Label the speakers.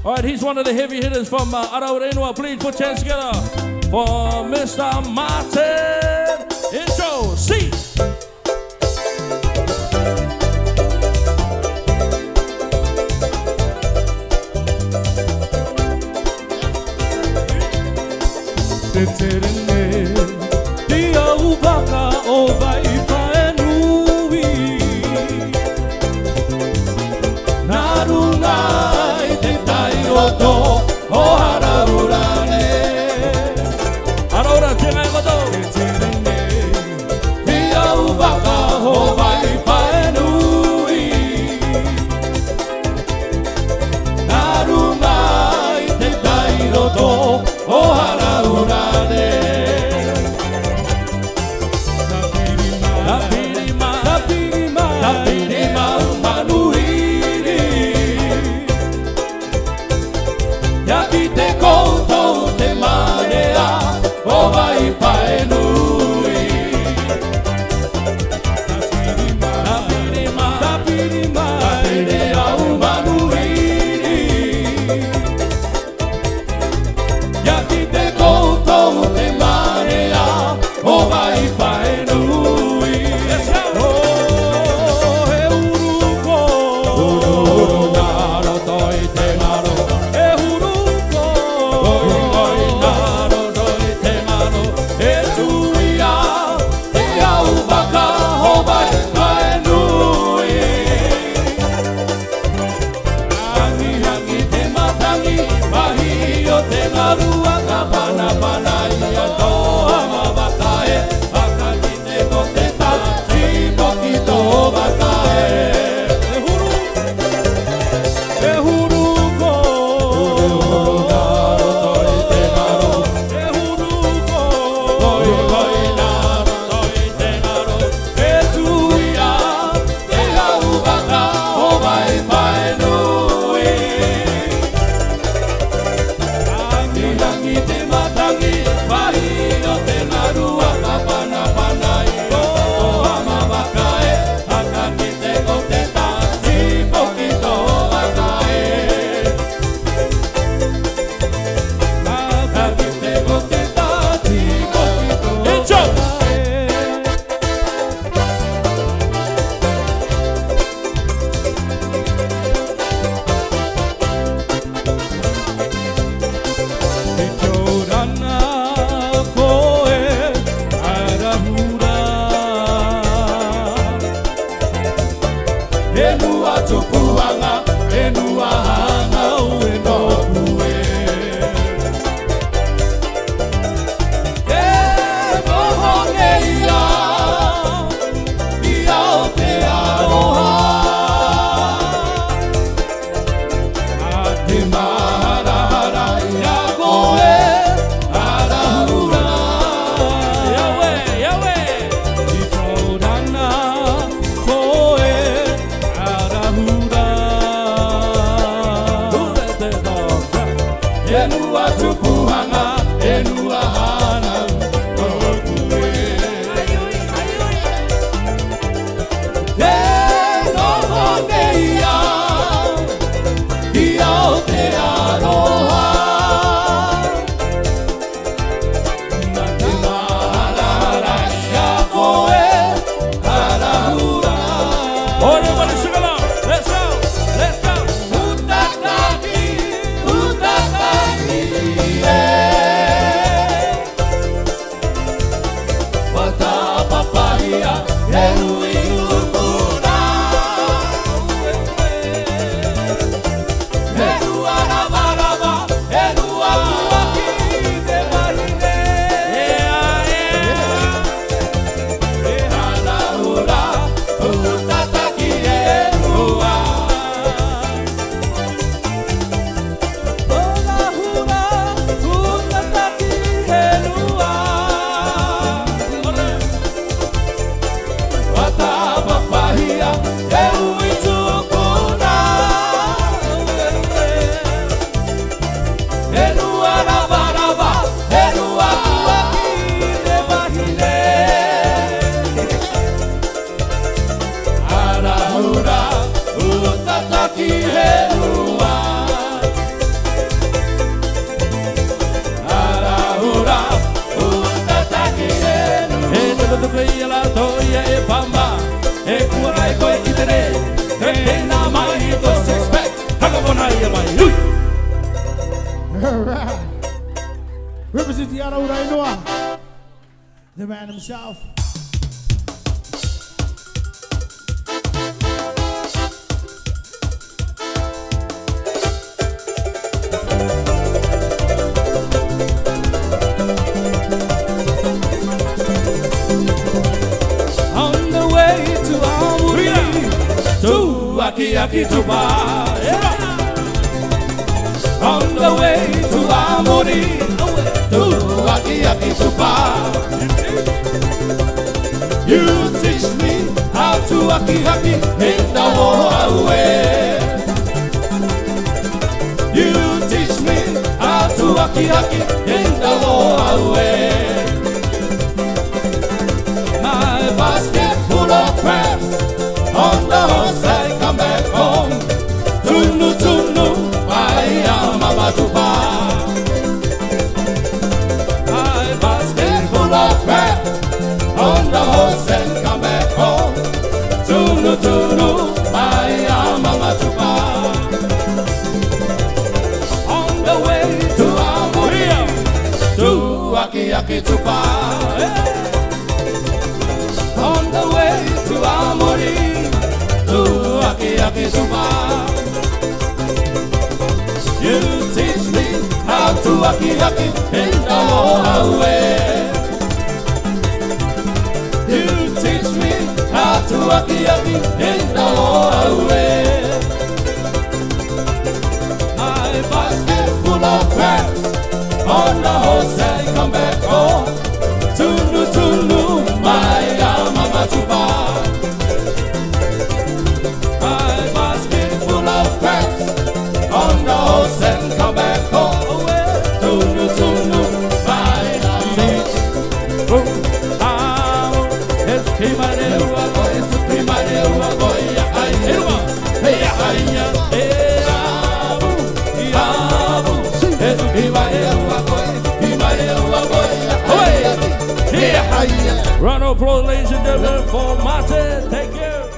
Speaker 1: All right, he's one of the heavy hitters from Araurenua. Please put your hands together for Mr. Martin. Intro, C.
Speaker 2: Dia ubaka o vai paenui Narungai te tai roto o haraurane
Speaker 1: Araura, tenga koto.
Speaker 2: Dia ubaka o vai paenui Narungai te tai roto o haraurane
Speaker 3: All right. Represent the Araura Inua, the man himself.
Speaker 2: On the way to Amuri, to Aki Tuba. On the way to Amuri, to Aki Tuba. You teach me how to Aki in the way. You teach me how to Aki in the way. My basket full of crabs, on the horse I come back home. Tunu tunu, my mama tuba. My basket full of crabs, on the horse and come back home. Tunu tunu, my mama tuba. On the way to Amuri, to Aki Tuba. On the way to Amuri, to Aki Tuba. You teach me how to Aki in the way. You teach me how to Aki in the way. My basket full of crabs, on the horse and come back home. Tunu tunu, my mama tuba. My basket full of crabs, on the horse and come back home. Tunu tunu, my mama.
Speaker 1: Es primario,
Speaker 2: Es primario, goya ay, hey ay, abu, es primario, goya ay, hey ay.
Speaker 1: round of applause, ladies and gentlemen, for Martin. Thank you.